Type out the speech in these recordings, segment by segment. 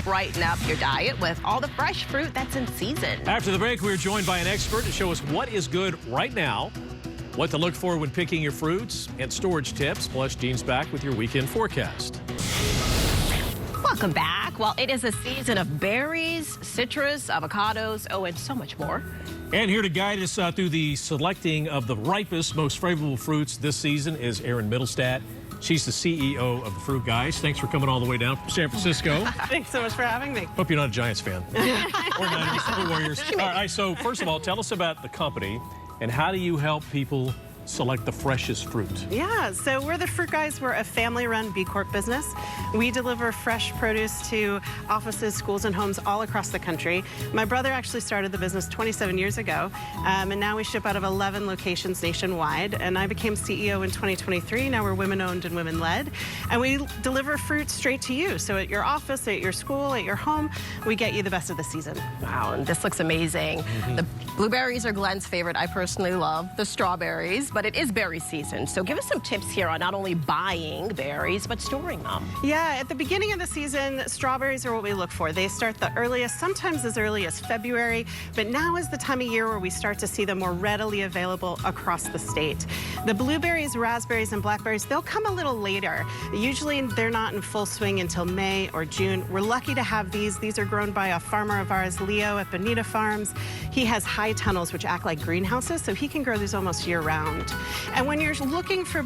brighten up your diet with all the fresh fruit that's in season. After the break, we're joined by an expert to show us what is good right now, what to look for when picking your fruits, and storage tips. Plus, Jean's back with your weekend forecast. Welcome back. Well, it is a season of berries, citrus, avocados, and so much more. And here to guide us through the selecting of the ripest, most favorable fruits this season is Erin Middlestat. She's the CEO of the FruitGuys. Thanks for coming all the way down from San Francisco. Thanks so much for having me. Hope you're not a Giants fan. Or Niners, or Warriors. All right, so first of all, tell us about the company and how do you help people select the freshest fruit? Yeah, so we're the FruitGuys. We're a family-run B Corp business. We deliver fresh produce to offices, schools, and homes all across the country. My brother actually started the business 27 years ago, and now we ship out of 11 locations nationwide. And I became CEO in 2023. Now we're women-owned and women-led, and we deliver fruit straight to you. So at your office, at your school, at your home, we get you the best of the season. Wow, and this looks amazing. The blueberries are Glenn's favorite. I personally love the strawberries, but it is berry season. So give us some tips here on not only buying berries, but storing them. Yeah, at the beginning of the season, strawberries are what we look for. They start the earliest, sometimes as early as February, but now is the time of year where we start to see them more readily available across the state. The blueberries, raspberries, and blackberries, they'll come a little later. Usually they're not in full swing until May or June. We're lucky to have these. These are grown by a farmer of ours, Leo at Bonita Farms. He has high tunnels which act like greenhouses, so he can grow these almost year-round. And when you're looking for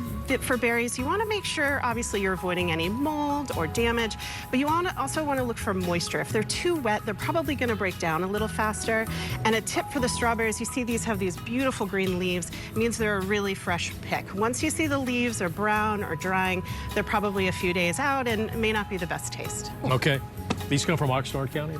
berries, you want to make sure, obviously, you're avoiding any mold or damage, but you also want to look for moisture. If they're too wet, they're probably going to break down a little faster. And a tip for the strawberries, you see these have these beautiful green leaves. It means they're a really fresh pick. Once you see the leaves are brown or drying, they're probably a few days out and may not be the best taste. Okay. These come from Oxnard County?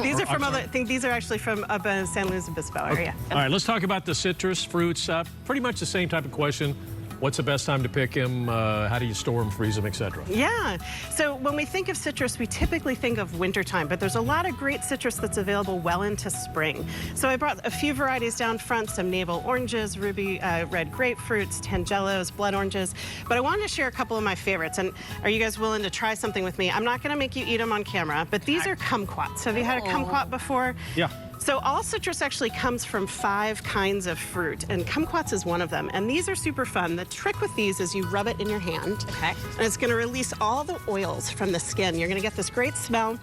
These are from I think these are actually from up in San Luis Obispo area. All right, let's talk about the citrus fruits. Pretty much the same type of question. What's the best time to pick them? How do you store them, freeze them, etc.? Yeah, so when we think of citrus, we typically think of wintertime, but there's a lot of great citrus that's available well into spring. So I brought a few varieties down front, some navel oranges, ruby red grapefruits, tangelos, blood oranges, but I wanted to share a couple of my favorites. And are you guys willing to try something with me? I'm not gonna make you eat them on camera, but these are kumquats. Have you had a kumquat before? Yeah. So all citrus actually comes from 5 kinds of fruit, and kumquats is one of them. And these are super fun. The trick with these is you rub it in your hand, and it's gonna release all the oils from the skin. You're gonna get this great smell,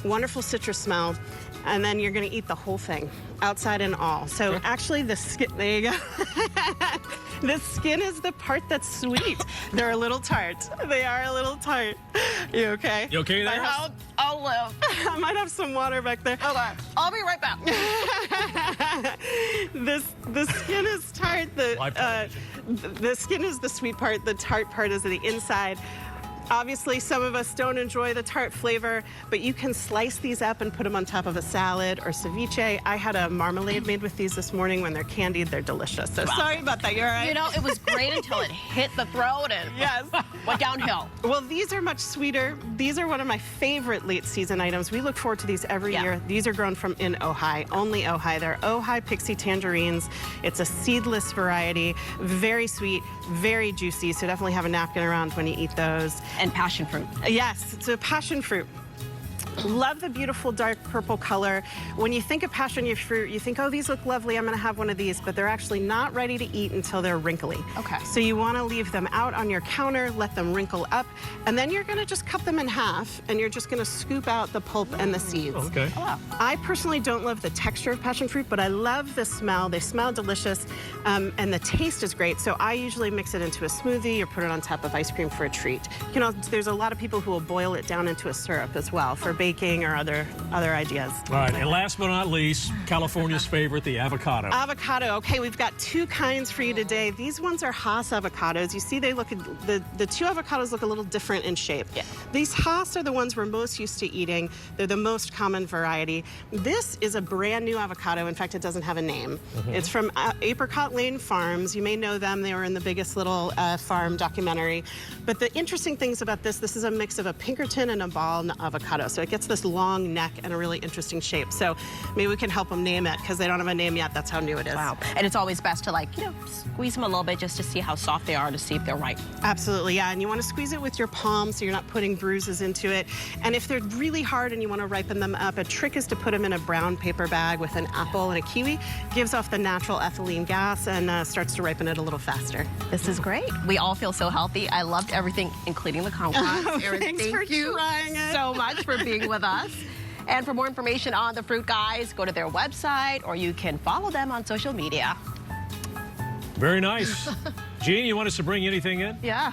wonderful citrus smell, and then you're gonna eat the whole thing, outside and all. So actually the skin, there you go. The skin is the part that's sweet. They're a little tart. They are a little tart. You okay? You okay there? I'll live. I might have some water back there. Okay, I'll be right back. The skin is tart. The skin is the sweet part. The tart part is the inside. Obviously, some of us don't enjoy the tart flavor, but you can slice these up and put them on top of a salad or ceviche. I had a marmalade made with these this morning. When they're candied, they're delicious. So sorry about that. You're all right? You know, it was great until it hit the throat and went downhill. Well, these are much sweeter. These are one of my favorite late season items. We look forward to these every year. These are grown in Ojai, only Ojai. They're Ojai Pixie Tangerines. It's a seedless variety, very sweet, very juicy, so definitely have a napkin around when you eat those. And passion fruit. Yes, it's a passion fruit. Love the beautiful dark purple color. When you think of passion fruit, you think, oh, these look lovely, I'm gonna have one of these, but they're actually not ready to eat until they're wrinkly. Okay. So you wanna leave them out on your counter, let them wrinkle up, and then you're gonna just cut them in half, and you're just gonna scoop out the pulp and the seeds. Okay. I personally don't love the texture of passion fruit, but I love the smell. They smell delicious, and the taste is great, so I usually mix it into a smoothie or put it on top of ice cream for a treat. You know, there's a lot of people who will boil it down into a syrup as well for baking or other ideas. All right, and last but not least, California's favorite, the avocado. Avocado. Okay, we've got 2 kinds for you today. These ones are Hass avocados. You see, they look the 2 avocados look a little different in shape. Yeah. These Hass are the ones we're most used to eating. They're the most common variety. This is a brand new avocado. In fact, it doesn't have a name. It's from Apricot Lane Farms. You may know them. They were in the Biggest Little Farm documentary. But the interesting things about this is a mix of a Pinkerton and a Ball avocado. So it gets this long neck and a really interesting shape. So maybe we can help them name it because they don't have a name yet. That's how new it is. Wow. And it's always best to, like, you know, squeeze them a little bit just to see how soft they are, to see if they're ripe. Absolutely, yeah. And you want to squeeze it with your palm so you're not putting bruises into it. And if they're really hard and you want to ripen them up, a trick is to put them in a brown paper bag with an apple and a kiwi. Gives off the natural ethylene gas and starts to ripen it a little faster. This is great. We all feel so healthy. I loved everything, including the kumquats. Erin, Thanks thank for you trying it. so much for being with us. And for more information on the Fruit Guys, go to their website or you can follow them on social media. Very nice. Gene, you want us to bring anything in? Yeah.